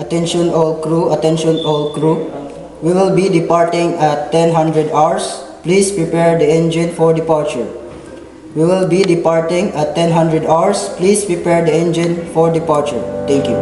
Attention all crew, attention all crew. We will be departing at 10:00 hours. Please prepare the engine for departure. We will be departing at 10:00 hours. Please prepare the engine for departure. Thank you.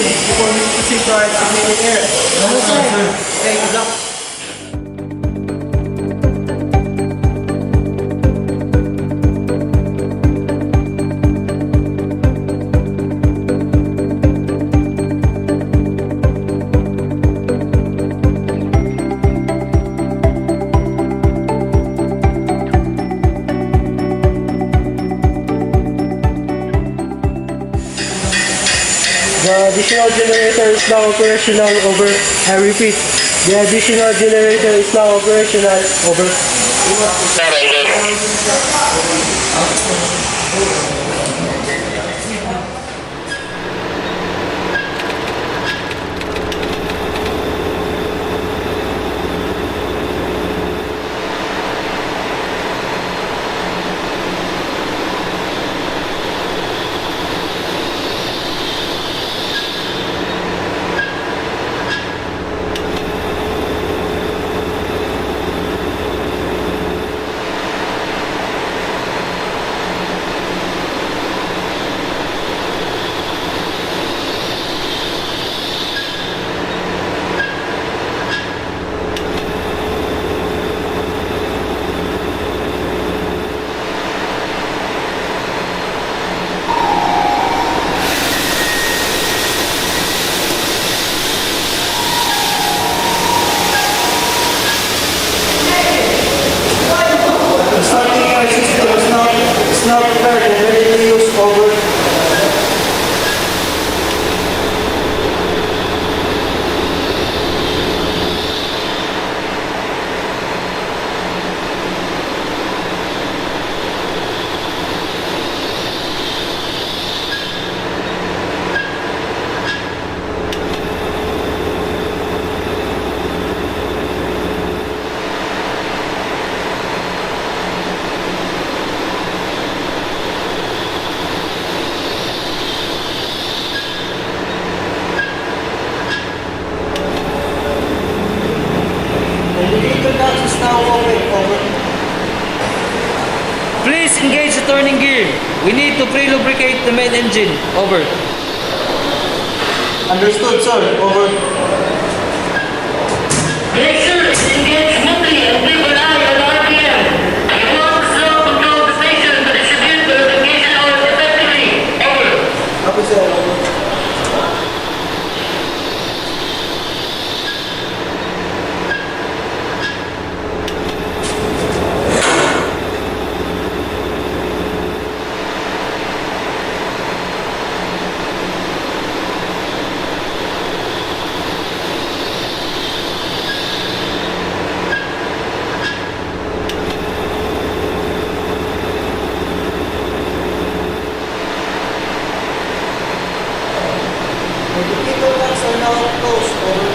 Before we proceed to our signaling area. No, sir. Okay, good luck. The additional generator is now operational. Over. I repeat, the additional generator is now operational. Over. Now prepared and ready to use. Over. Indicator box is now open. Over. Please engage the turning gear. We need to pre-lubricate the main engine. Over. Understood, sir. Over. Yes, sir. Engage smoothly and keep an eye on RPM. You will also control the station to distribute the lubrication oil effectively. Over. Copy, sir. Over. Indicator box are now closed. Over.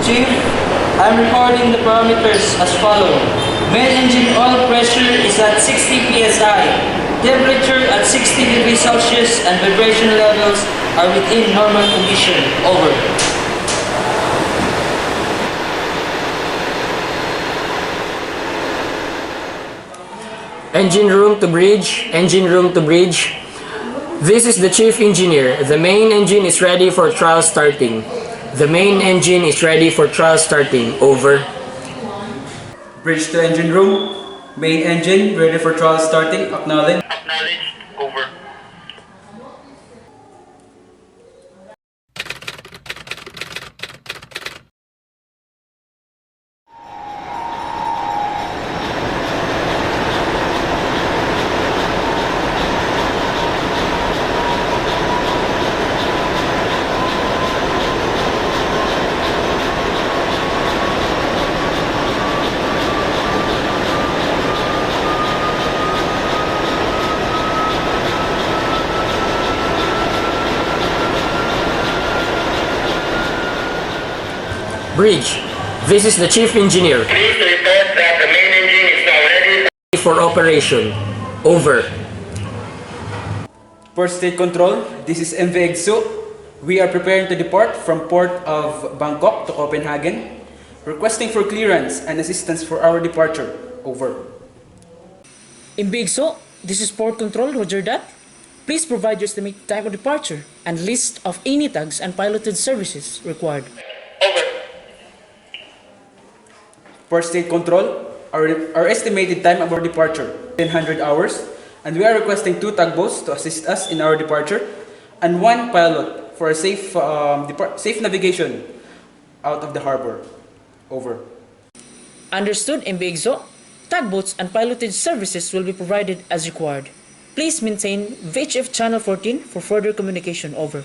Chief, I'm recording the parameters as follows. Main engine oil pressure is at 60 psi. Temperature at 60 degrees Celsius and vibration levels are within normal condition. Over. Engine room to bridge, engine room to bridge. This is the chief engineer. The main engine is ready for trial starting. The main engine is ready for trial starting. Over. Bridge to engine room. Main engine ready for trial starting. Acknowledge. Acknowledged. Over. Bridge. This is the Chief Engineer. Please report that the main engine is now ready For operation. Over. Port State Control, this is MV Exo. We are preparing to depart from Port of Bangkok to Copenhagen, requesting for clearance and assistance for our departure. Over. In Big So, this is Port Control, roger that. Please provide your estimated time of departure and list of any tags and piloted services required. over. Port State Control, our estimated time of our departure, 100 hours, and we are requesting 2 tugboats to assist us in our departure, and 1 pilot for a safe navigation out of the harbor. Over. Understood in Big So, tugboats and piloted services will be provided as required. Please maintain VHF Channel 14 for further communication. Over.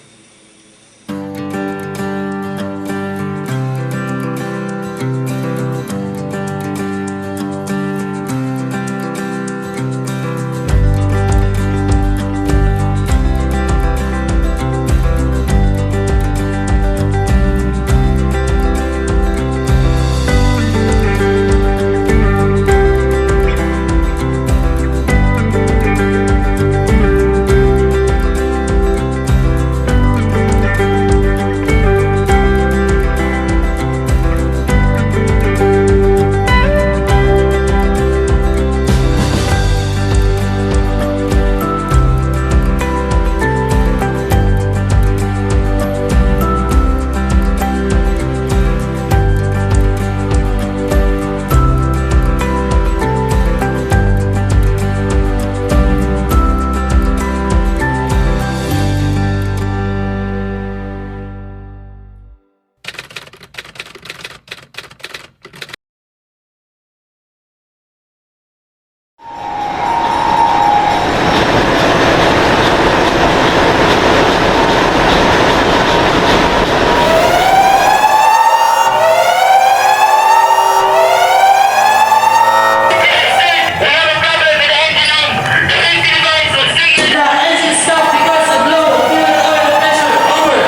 We have a problem with the engine room. The safety device was triggered. The engine stopped because of low fuel oil pressure. Over.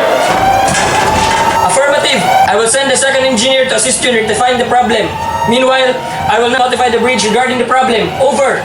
Affirmative. I will send the second engineer to assist you in rectifying the problem. Meanwhile, I will notify the bridge regarding the problem. Over.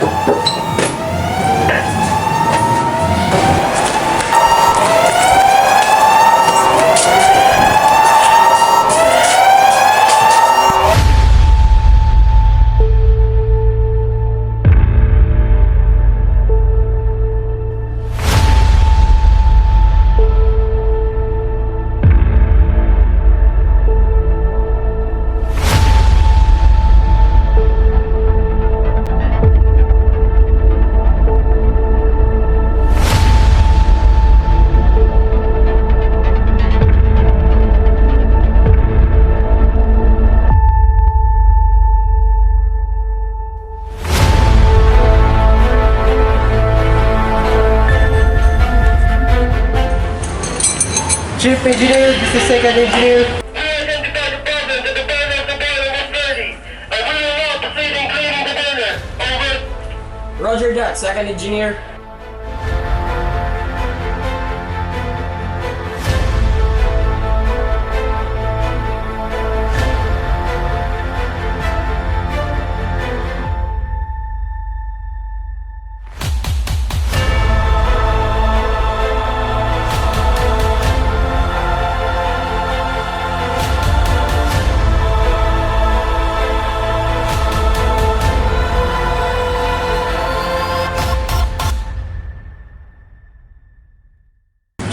Chief Engineer, this is Second Engineer. We identified the problem that the burner of the boiler was dirty. And we will now proceed in cleaning the burner. Over. Roger that, second engineer.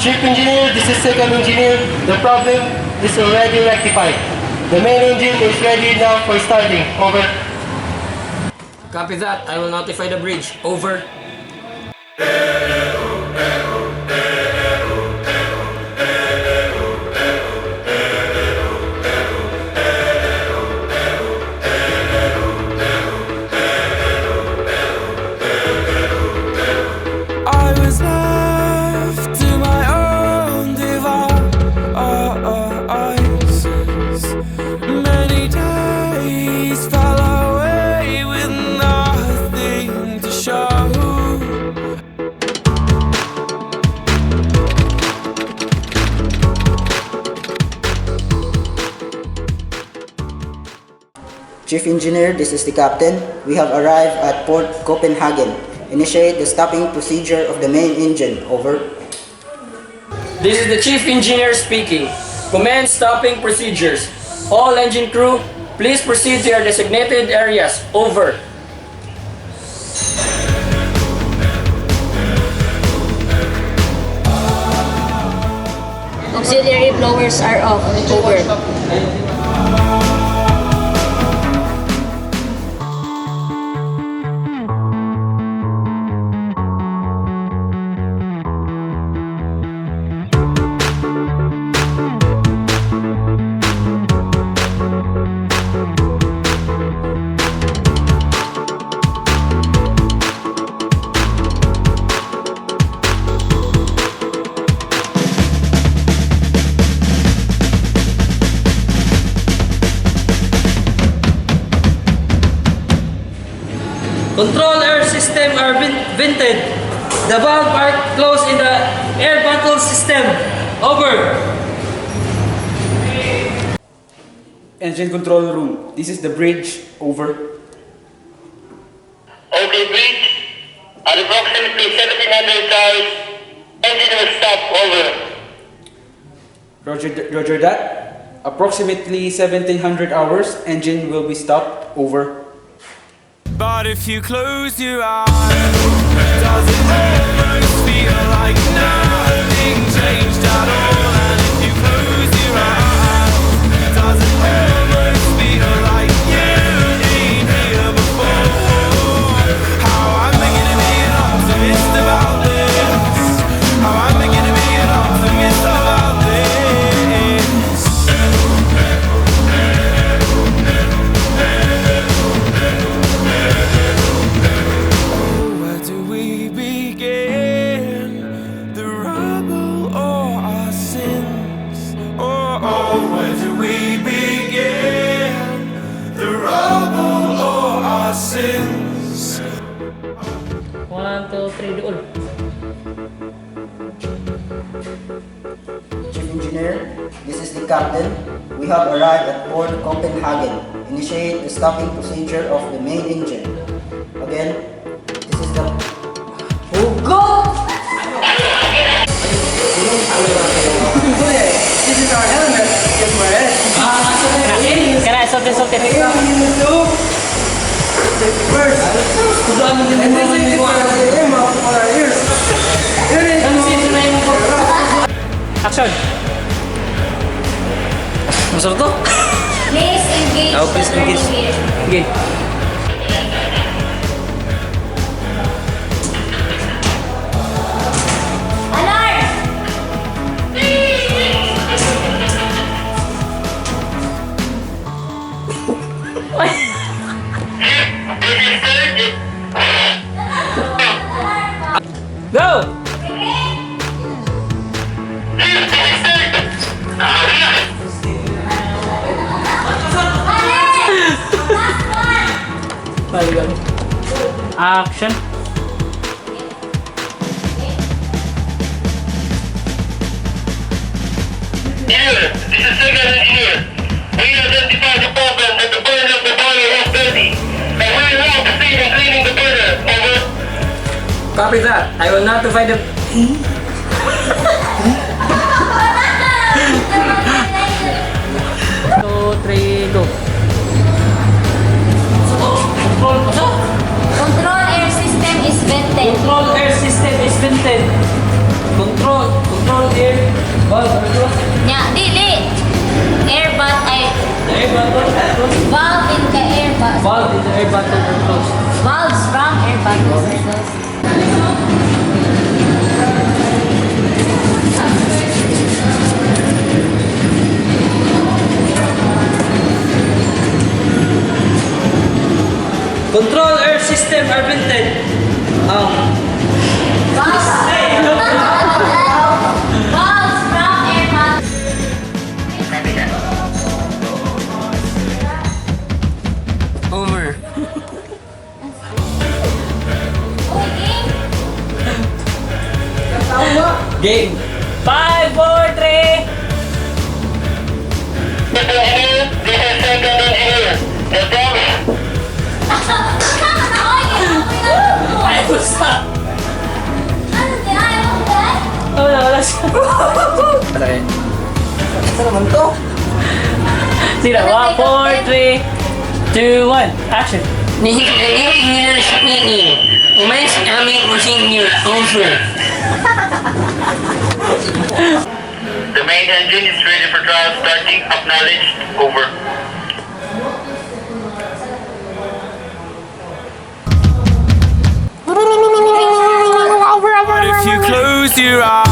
Chief Engineer, this is Second Engineer. The problem is already rectified. The main engine is ready now for starting. Over. Copy that. I will notify the bridge. Over. I was left to my own devices. Many days fell away with nothing to show. Chief Engineer, this is the Captain. We have arrived at Port Copenhagen. Initiate the stopping procedure of the main engine. Over. This is the Chief Engineer speaking. Commence stopping procedures. All engine crew, please proceed to your designated areas. Over. Auxiliary blowers are off. Over. Control air system are vented. The valve are closed in the air bottle system. Over. Engine control room. This is the bridge. Over. Okay, bridge. At approximately 1700 hours, engine will stop. Over. Roger that. Approximately 1700 hours, engine will be stopped. Over. But if you close your eyes, does it almost feel like nothing changed at all? And if you close your eyes, does it almost feel like you ain't here before? How I'm beginning to be an optimist about this. How I'm beginning to be an optimist about this. Where do we begin? The rubble or our sins? Where do we begin? The rubble or our sins? 1, 2, 3, doon. Chief Engineer, this is the Captain. We have arrived at Port Copenhagen. Initiate the stopping procedure of the main engine. Again, this is the... This is our helmet. Get my head. Can I something? Safety first. And this is for the aim of our ears. Here it is. Action! Masarap to? Please engage. Oh, please engage. Okay. Alarm! Go! Action! Engineer, this is second engineer. We identified the problem that the burner of the boiler was dirty. And we are now proceed in cleaning the burner. Over. Copy that. I will notify the... Two, three, go. Control air system is vented. Control air system is vented. Control air valve are closed. Yeah, di. Air bottle ay The air bottle are closed. valve in the air bottle. Valve in the air bottle are closed. Valves from air bottles are closed. Control air system are vented. Valves from air bottles. Over. Game. 5, 4, 3. This is second engineer. The valve Fast. Okay. Ano naman to? Sige na. 1, 4, 3, 2, 1. Action. Umalis kami using your offer. The main engine is ready for trial starting. Acknowledged. Over. But if you close your eyes